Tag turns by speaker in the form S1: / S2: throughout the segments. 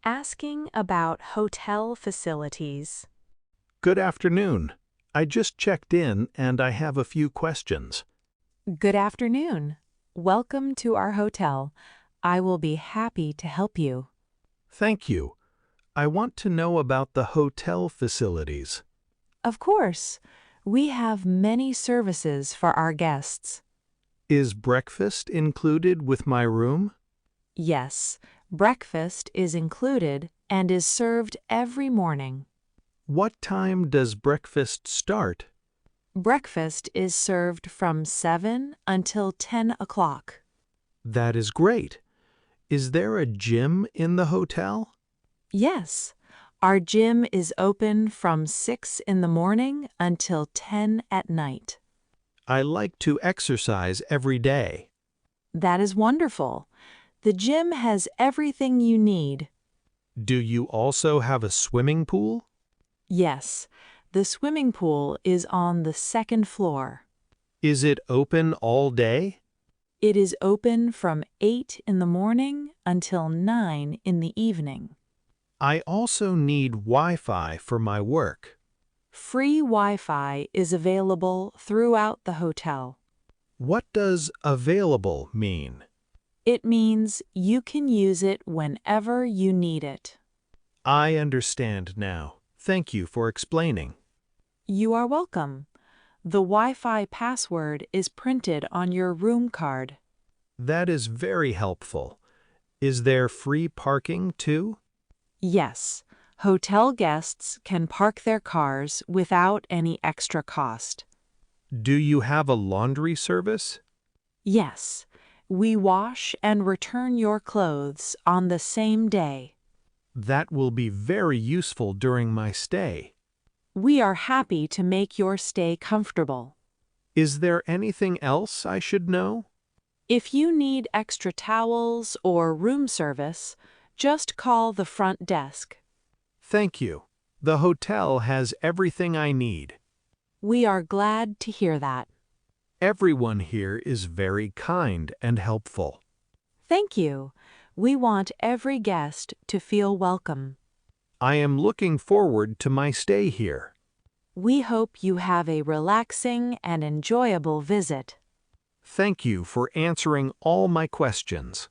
S1: asking about hotel facilities.
S2: Good afternoon. I just checked in and I have a few questions.
S1: Good afternoon. Welcome to our hotel. I will be happy to help you.
S2: Thank you. I want to know about the hotel facilities.
S1: Of course, we have many services for our guests.
S2: Is breakfast included with my room?
S1: Yes, breakfast is included and is served every morning.
S2: What time does breakfast start?
S1: Breakfast is served from 7 until 10 o'clock.
S2: That is great. Is there a gym in the hotel?
S1: Yes, our gym is open from 6 in the morning until 10 at night.
S2: I like to exercise every day.
S1: That is wonderful. The gym has everything you need.
S2: Do you also have a swimming pool?
S1: Yes, the swimming pool is on the second floor.
S2: Is it open all day?
S1: It is open from 8 in the morning until 9 in the evening.
S2: I also need Wi-Fi for my work.
S1: Free Wi-Fi is available throughout the hotel.
S2: What does available mean?
S1: It means you can use it whenever you need it.
S2: I understand now. Thank you for explaining.
S1: You are welcome. The Wi-Fi password is printed on your room card.
S2: That is very helpful. Is there free parking too?
S1: Yes, hotel guests can park their cars without any extra cost.
S2: Do you have a laundry service?
S1: Yes, we wash and return your clothes on the same day.
S2: That will be very useful during my stay.
S1: We are happy to make your stay comfortable.
S2: Is there anything else I should know?
S1: If you need extra towels or room service, just call the front desk.
S2: Thank you. The hotel has everything I need.
S1: We are glad to hear that.
S2: Everyone here is very kind and helpful.
S1: Thank you. We want every guest to feel welcome.
S2: I am looking forward to my stay here.
S1: We hope you have a relaxing and enjoyable visit.
S2: Thank you for answering all my questions.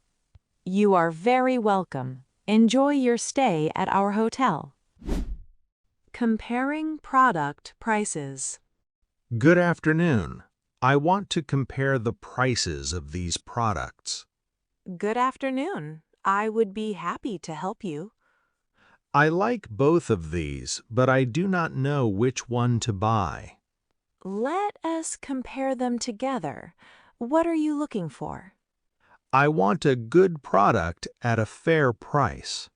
S1: You are very welcome. Enjoy your stay at our hotel. Comparing product prices.
S2: Good afternoon. I want to compare the prices of these products.
S1: Good afternoon. I would be happy to help you.
S2: I like both of these, but I do not know which one to buy.
S1: Let us compare them together. What are you looking for?
S2: I want a good product at a fair price.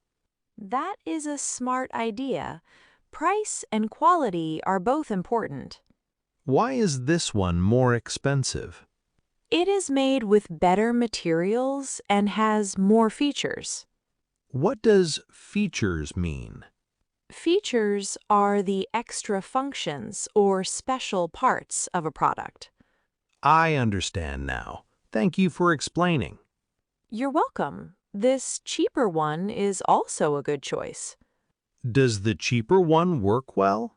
S1: That is a smart idea. Price and quality are both important.
S2: Why is this one more expensive?
S1: It is made with better materials and has more features.
S2: What does features mean?
S1: Features are the extra functions or special parts of a product.
S2: I understand now. Thank you for explaining.
S1: You're welcome. This cheaper one is also a good choice.
S2: Does the cheaper one work well?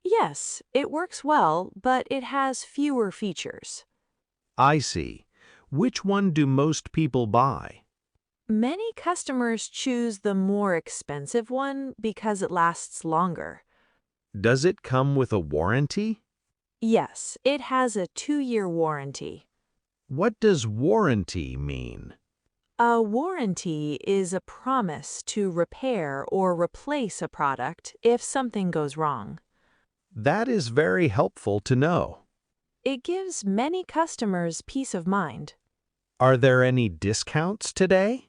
S1: Yes, it works well, but it has fewer features.
S2: I see. Which one do most people buy?
S1: Many customers choose the more expensive one because it lasts longer.
S2: Does it come with a warranty?
S1: Yes, it has a 2-year warranty.
S2: What does warranty mean?
S1: A warranty is a promise to repair or replace a product if something goes wrong.
S2: That is very helpful to know.
S1: It gives many customers peace of mind.
S2: Are there any discounts today?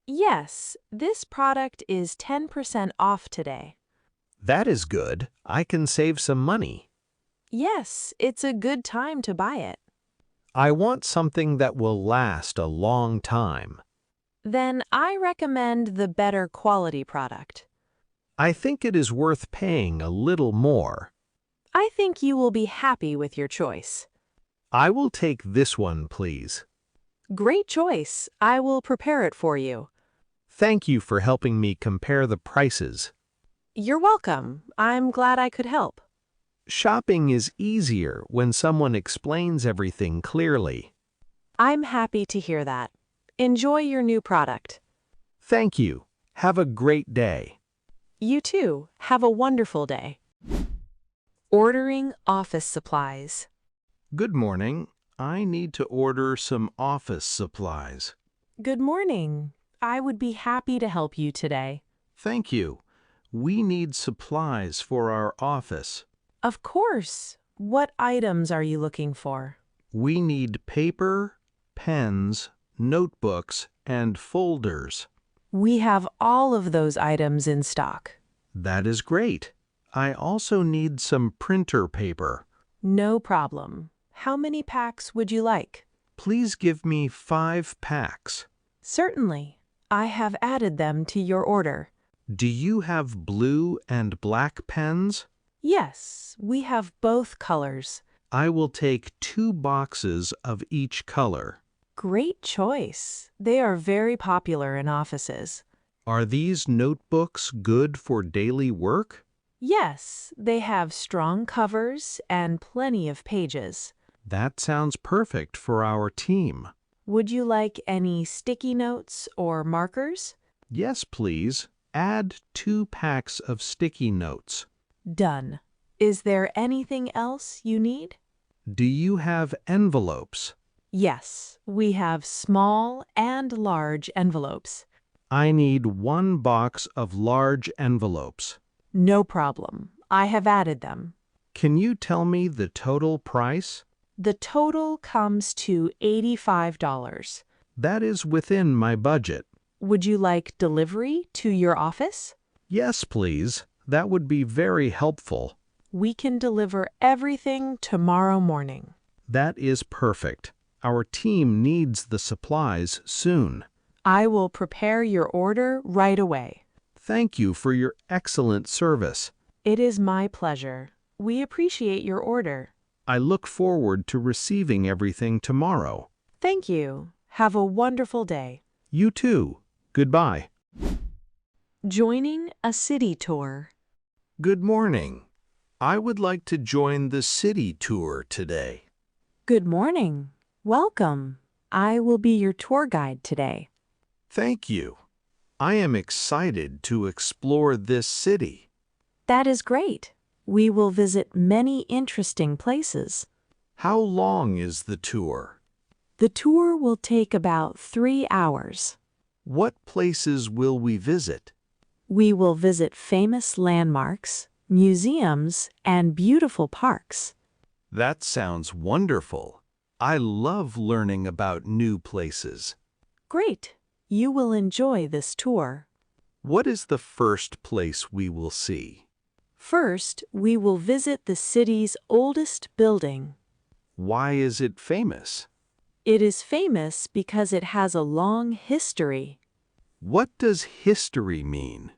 S1: Yes, this product is 10% off today.
S2: That is good. I can save some money.
S1: Yes, it's a good time to buy it.
S2: I want something that will last a long time.
S1: Then I recommend the better quality product.
S2: I think it is worth paying a little more.
S1: I think you will be happy with your choice.
S2: I will take this one, please.
S1: Great choice. I will prepare it for you.
S2: Thank you for helping me compare the prices.
S1: You're welcome. I'm glad I could help.
S2: Shopping is easier when someone explains everything clearly.
S1: I'm happy to hear that. Enjoy your new product.
S2: Thank you. Have a great day.
S1: You too. Have a wonderful day. Ordering office supplies.
S2: Good morning. I need to order some office supplies.
S1: Good morning. I would be happy to help you today.
S2: Thank you. We need supplies for our office.
S1: Of course. What items are you looking for?
S2: We need paper, pens, notebooks, and folders.
S1: We have all of those items in stock.
S2: That is great. I also need some printer paper.
S1: No problem. How many packs would you like?
S2: Please give me 5 packs.
S1: Certainly. I have added them to your order.
S2: Do you have blue and black pens?
S1: Yes, we have both colors.
S2: I will take 2 boxes of each color.
S1: Great choice. They are very popular in offices.
S2: Are these notebooks good for daily work?
S1: Yes, they have strong covers and plenty of pages.
S2: That sounds perfect for our team.
S1: Would you like any sticky notes or markers?
S2: Yes, please. Add 2 packs of sticky notes.
S1: Done. Is there anything else you need?
S2: Do you have envelopes?
S1: Yes, we have small and large envelopes.
S2: I need 1 box of large envelopes.
S1: No problem. I have added them.
S2: Can you tell me the total price?
S1: The total comes to $85.
S2: That is within my budget.
S1: Would you like delivery to your office?
S2: Yes, please. That would be very helpful.
S1: We can deliver everything tomorrow morning.
S2: That is perfect. Our team needs the supplies soon.
S1: I will prepare your order right away.
S2: Thank you for your excellent service.
S1: It is my pleasure. We appreciate your order.
S2: I look forward to receiving everything tomorrow.
S1: Thank you. Have a wonderful day.
S2: You too. Goodbye.
S1: Joining a city tour.
S2: Good morning. I would like to join the city tour today.
S1: Good morning. Welcome. I will be your tour guide today.
S2: Thank you. I am excited to explore this city.
S1: That is great. We will visit many interesting places.
S2: How long is the tour?
S1: The tour will take about 3 hours.
S2: What places will we visit?
S1: We will visit famous landmarks, museums, and beautiful parks.
S2: That sounds wonderful. I love learning about new places.
S1: Great. You will enjoy this tour.
S2: What is the first place we will see?
S1: First, we will visit the city's oldest building.
S2: Why is it famous?
S1: It is famous because it has a long history.
S2: What does history mean?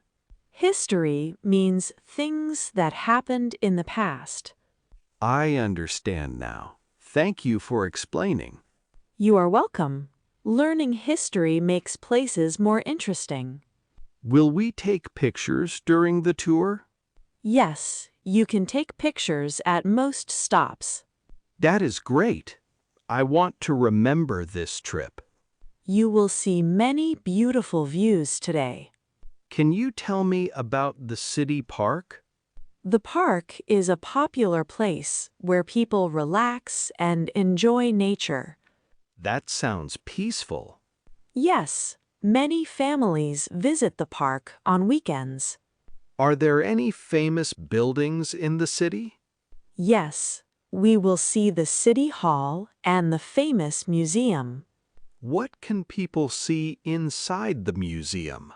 S1: History means things that happened in the past.
S2: I understand now. Thank you for explaining.
S1: You are welcome. Learning history makes places more interesting.
S2: Will we take pictures during the tour?
S1: Yes, you can take pictures at most stops.
S2: That is great. I want to remember this trip.
S1: You will see many beautiful views today.
S2: Can you tell me about the city park?
S1: The park is a popular place where people relax and enjoy nature.
S2: That sounds peaceful.
S1: Yes, many families visit the park on weekends.
S2: Are there any famous buildings in the city?
S1: Yes, we will see the City Hall and the famous museum.
S2: What can people see inside the museum?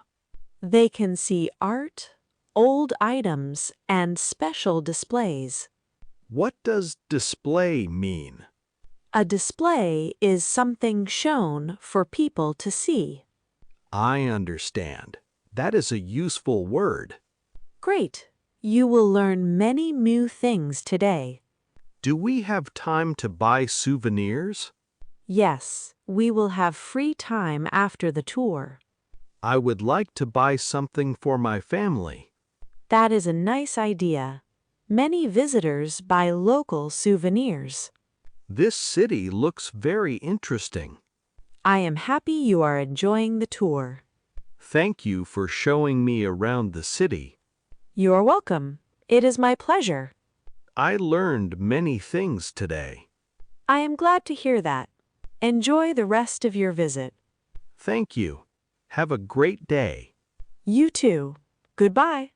S1: They can see art, old items, and special displays.
S2: What does display mean?
S1: A display is something shown for people to see.
S2: I understand. That is a useful word.
S1: Great! You will learn many new things today.
S2: Do we have time to buy souvenirs?
S1: Yes, we will have free time after the tour.
S2: I would like to buy something for my family.
S1: That is a nice idea. Many visitors buy local souvenirs.
S2: This city looks very interesting.
S1: I am happy you are enjoying the tour.
S2: Thank you for showing me around the city.
S1: You are welcome. It is my pleasure.
S2: I learned many things today.
S1: I am glad to hear that. Enjoy the rest of your visit.
S2: Thank you. Have a great day.
S1: You too. Goodbye.